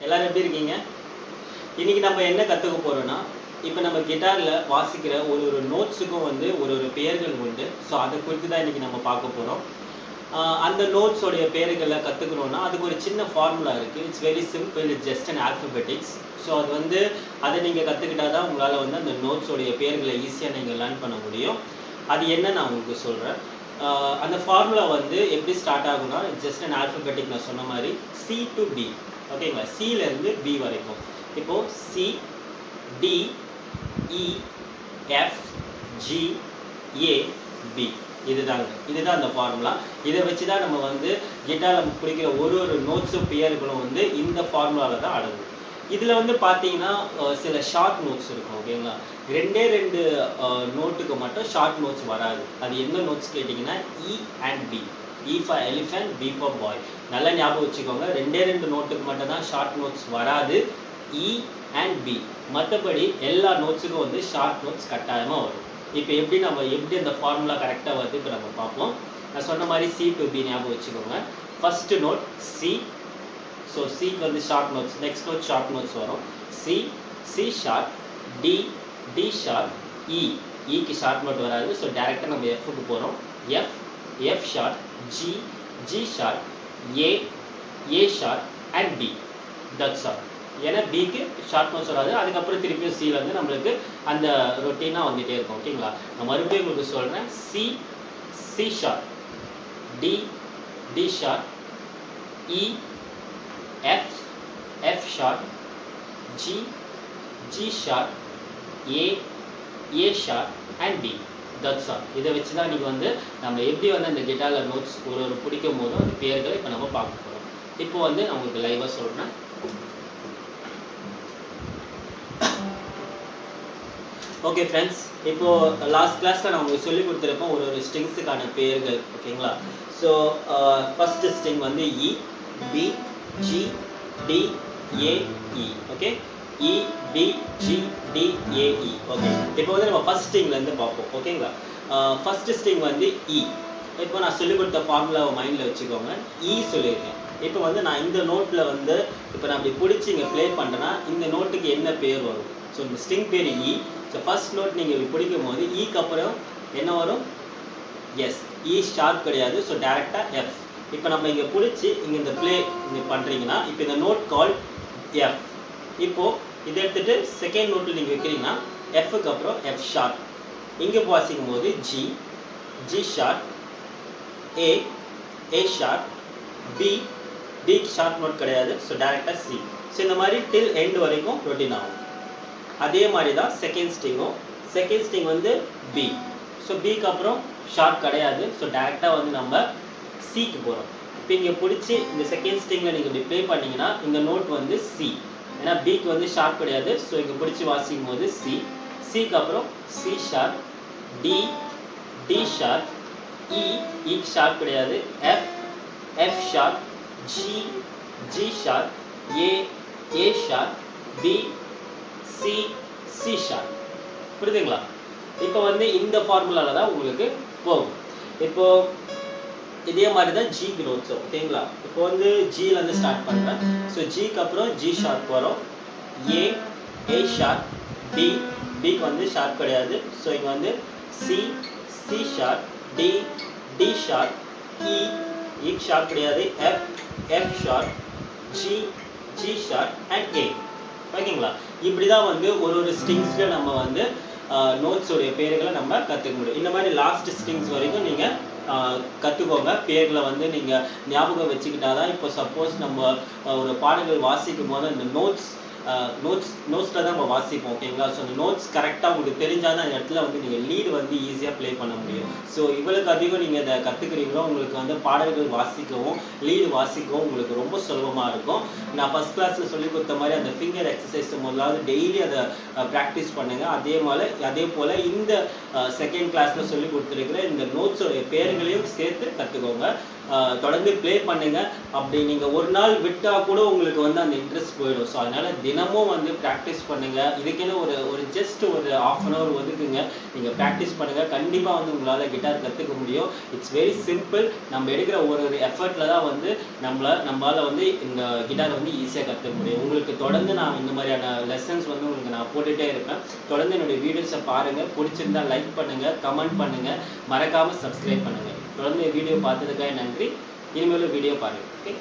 எல்லாரும் எப்படி இருக்கீங்க? இன்னைக்கு நம்ம என்ன கற்றுக்க போகிறோன்னா, இப்போ நம்ம கிட்டாரில் வாசிக்கிற ஒரு நோட்ஸுக்கும் வந்து ஒரு பெயர்கள் உண்டு. ஸோ அதை குறித்து தான் இன்றைக்கி நம்ம பார்க்க போகிறோம். அந்த நோட்ஸோடைய பெயர்களை கற்றுக்கணுன்னா அதுக்கு ஒரு சின்ன ஃபார்முலா இருக்குது. It's very simple. It's just an alphabetics. So அது வந்து அதை நீங்கள் கற்றுக்கிட்டால் தான் உங்களால் வந்து அந்த நோட்ஸோடைய பெயர்களை ஈஸியாக நீங்கள் லேர்ன் பண்ண முடியும். அது என்ன நான் உங்களுக்கு சொல்கிறேன். அந்த ஃபார்முலா வந்து எப்படி ஸ்டார்ட் ஆகும்னா, ஜஸ்ட் அன் ஆல்ஃபபெட்டிக் நான் சொன்ன மாதிரி சி டு டி. ஓகேங்களா? சிலேருந்து பி வரைக்கும். இப்போது சி, டி, இ, எஃப், ஜி, ஏ, பி. இதுதான் அந்த ஃபார்முலா. இதை வச்சு தான் நம்ம வந்து கிட்டாரில் பிடிக்கிற ஒரு நோட்ஸும் பெயர்களும் வந்து இந்த ஃபார்முலாவில் தான் அடங்கும். இதில் வந்து பார்த்தீங்கன்னா சில ஷார்ட் நோட்ஸ் இருக்கும். ஓகேங்களா? ரெண்டு நோட்டுக்கு மட்டும் ஷார்ட் நோட்ஸ் வராது. அது என்ன நோட்ஸ் கேட்டிங்கன்னா E and B. E for elephant, B for boy. நல்லா ஞாபகம் வச்சுக்கோங்க. ரெண்டு நோட்டுக்கு மட்டும் தான் ஷார்ட் நோட்ஸ் வராது, இ அண்ட் பி. மற்றபடி எல்லா நோட்ஸுக்கும் வந்து ஷார்ட் நோட்ஸ் கட்டாயமாக வரும். இப்போ எப்படி அந்த ஃபார்முலா கரெக்டாக வருது இப்போ நம்ம பார்ப்போம். நான் சொன்ன மாதிரி சி டு பி ஞாபகம் வச்சுக்கோங்க. First note C. ஸோ சிக்கு வந்து short notes, next note short notes வரும். C, C short, D, D short, E, இக்கு ஷார்ட் நோட் வராது. ஸோ டேரெக்டாக நம்ம எஃப்க்கு போகிறோம். F, F short, G, G short, A, A short and B. That's all. ஏன்னா பிக்கு ஷார்ட் நோட்ஸ் வராது. அதுக்கப்புறம் திருப்பியும் சியில் வந்து நம்மளுக்கு அந்த ரொட்டீனாக வந்துகிட்டே இருக்கும். ஓகேங்களா? நான் மறுபடியும் உங்களுக்கு சொல்கிறேன். C, C short, D, D short, E, F, F short, G, G short, A, A short and B. That's all. இதை வச்சு தான் நீங்கள் வந்து நம்ம எப்படி வந்து அந்த கிட்டாரில் நோட்ஸ் ஒரு பிடிக்கும் போதும் அந்த பேர்களை இப்போ நம்ம பார்க்க போகிறோம். இப்போ வந்து நான் உங்களுக்கு லைவாக சொல்கிறேன். ஓகே ஃப்ரெண்ட்ஸ், இப்போது லாஸ்ட் கிளாஸில் நான் உங்களுக்கு சொல்லி கொடுத்துருப்போம் ஒரு ஸ்ட்ரிங்ஸுக்கான பெயர்கள். ஓகேங்களா? ஸோ ஃபஸ்ட்டு ஸ்ட்ரிங் வந்து இ, பி, ஜி, டி, ஏ, இ. ஓகே? இ, பி, ஜி, டி, ஏ, இ. ஓகே, இப்போ வந்து நம்ம ஃபஸ்ட் ஸ்ட்ரிங்லேருந்து பார்ப்போம். ஓகேங்களா? ஃபஸ்ட்டு ஸ்ட்ரிங் வந்து இ. இப்போ நான் சொல்லிக் கொடுத்த ஃபார்முலாவை மைண்டில் வச்சுக்கோங்க. இ சொல்லியிருக்கேன். இப்போ வந்து நான் இந்த நோட்டில் வந்து இப்போ நான் இப்படி பிடிச்சி இங்கே ப்ளே பண்ணுறேன்னா இந்த நோட்டுக்கு என்ன பேர் வரும்? ஸோ இந்த ஸ்ட்ரிங் பேர் இ. ஸோ ஃபஸ்ட் நோட் நீங்கள் இப்படி பிடிக்கும் போது ஈக்கு அப்புறம் என்ன வரும்? எஸ், இ ஷார்ப் கிடையாது. ஸோ டேரெக்டாக எஃப். இப்போ நம்ம இங்கே பிடிச்சி இங்கே இந்த ப்ளே இங்கே பண்ணுறீங்கன்னா இப்போ இந்த நோட் கால் எஃப். இப்போது இதை எடுத்துகிட்டு செகண்ட் நோட்டில் நீங்கள் வைக்கிறீங்கன்னா எஃப்க்கு அப்புறம் எஃப் ஷார்ப். இங்கே வாசிக்கும் போது G, G sharp, A, A sharp, B, D sharp note கிடையாது. ஸோ டேரெக்டாக சி. ஸோ இந்த மாதிரி டில் எண்ட் வரைக்கும் ரொட்டீன் ஆகும். அதே மாதிரி தான் செகண்ட் ஸ்ட்ரிங்கும். செகண்ட் ஸ்ட்ரிங் வந்து பி. ஸோ பிக்கு அப்புறம் ஷார்ட் கிடையாது. ஸோ டேரெக்டாக வந்து நம்ம சிக்கு போகிறோம். இப்போ இங்கே பிடிச்சி இந்த செகண்ட் ஸ்ட்ரிங்கில் நீங்கள் இப்படி ப்ளே பண்ணிங்கன்னா இந்த நோட் வந்து சி. ஏன்னா பிக்கு வந்து ஷார்ட் கிடையாது. ஸோ இங்கே பிடிச்சி வாசிக்கும் போது சி. சிக்கு அப்புறம் C sharp, D, D sharp, E, இக்கு ஷார்ப் கிடையாது, F, F sharp, G, G sharp, A, A sharp, B, C, C sharp. புரியுதுங்களா? இப்போ வந்து இந்த ஃபார்முலாவில் தான் உங்களுக்கு போகும். இப்போது இதே மாதிரி தான் ஜிக்கு நோட்ஸ். ஓகேங்களா? இப்போ வந்து ஜிலேருந்து ஸ்டார்ட் பண்ணுறேன். ஸோ ஜிக்கு அப்புறம் ஜி ஷார்ப் வரும். ஏ, ஏ ஷார்ப், டி, டிக்கு வந்து ஷார்ப் கிடையாது. ஸோ இங்கே வந்து C, C sharp, D, D sharp, E, இக்கு ஷார்ப் கிடையாது, F, F sharp, G, G sharp and A. ஓகேங்களா? இப்படி தான் வந்து ஒரு ஸ்ட்ரிங்ஸில் நம்ம வந்து நோட்ஸோடைய பேர்களை நம்ம கற்றுக்க முடியும். இந்த மாதிரி லாஸ்ட் ஸ்ட்ரிங்ஸ் வரைக்கும் நீங்கள் கற்றுக்கோங்க. பேர்களை வந்து நீங்கள் ஞாபகம் வச்சுக்கிட்டா தான் இப்போ சப்போஸ் நம்ம ஒரு பாடல்கள் வாசிக்கும் போது அந்த நோட்ஸில் தான் நம்ம வாசிப்போம். ஓகேங்களா? ஸோ அந்த நோட்ஸ் கரெக்டாக உங்களுக்கு தெரிஞ்சால் தான் அந்த இடத்துல வந்து நீங்கள் லீடு வந்து ஈஸியாக ப்ளே பண்ண முடியும். ஸோ இவ்வளோக்கு அதிகம் நீங்கள் இதை கற்றுக்கிறீங்களோ உங்களுக்கு வந்து பாடல்கள் வாசிக்கவும் லீடு வாசிக்கவும் உங்களுக்கு ரொம்ப சுலபமாக இருக்கும். நான் ஃபஸ்ட் கிளாஸில் சொல்லி கொடுத்த மாதிரி அந்த ஃபிங்கர் எக்ஸசைஸ் முதலாவது டெய்லி அதை ப்ராக்டிஸ் பண்ணுங்கள். அதே போல் இந்த செகண்ட் கிளாஸில் சொல்லி கொடுத்துருக்கிற இந்த நோட்ஸோடைய பேர்களையும் சேர்த்து கற்றுக்கோங்க. தொடர்ந்து ப்ளே பண்ணுங்கள். அப்படி நீங்கள் ஒரு நாள் விட்டால் கூட உங்களுக்கு வந்து அந்த இன்ட்ரெஸ்ட் போயிடும். ஸோ அதனால் தினமும் வந்து ப்ராக்டிஸ் பண்ணுங்கள். இதுக்கென்னு ஒரு ஜஸ்ட் ஒரு ½ அன் ஹவர் ஒதுக்குங்க. நீங்கள் ப்ராக்டிஸ் பண்ணுங்கள். கண்டிப்பாக வந்து உங்களால் கிட்டார் கற்றுக்க முடியும். It's very simple. நம்ம எடுக்கிற ஒரு எஃபர்ட்டில் தான் வந்து நம்மளால் வந்து இந்த கிட்டாரை வந்து ஈஸியாக கற்றுக்க முடியும். உங்களுக்கு தொடர்ந்து நான் இந்த மாதிரியான லெசன்ஸ் வந்து உங்களுக்கு நான் போட்டுகிட்டே இருப்பேன். தொடர்ந்து என்னுடைய வீடியோஸை பாருங்கள். பிடிச்சிருந்தால் லைக் பண்ணுங்கள், கமெண்ட் பண்ணுங்கள், மறக்காமல் சப்ஸ்கிரைப் பண்ணுங்கள். தொடர்ந்து வீடியோ பார்த்ததுக்காக நன்றி. இனிமேல் வீடியோ பாருங்கள். ஓகே.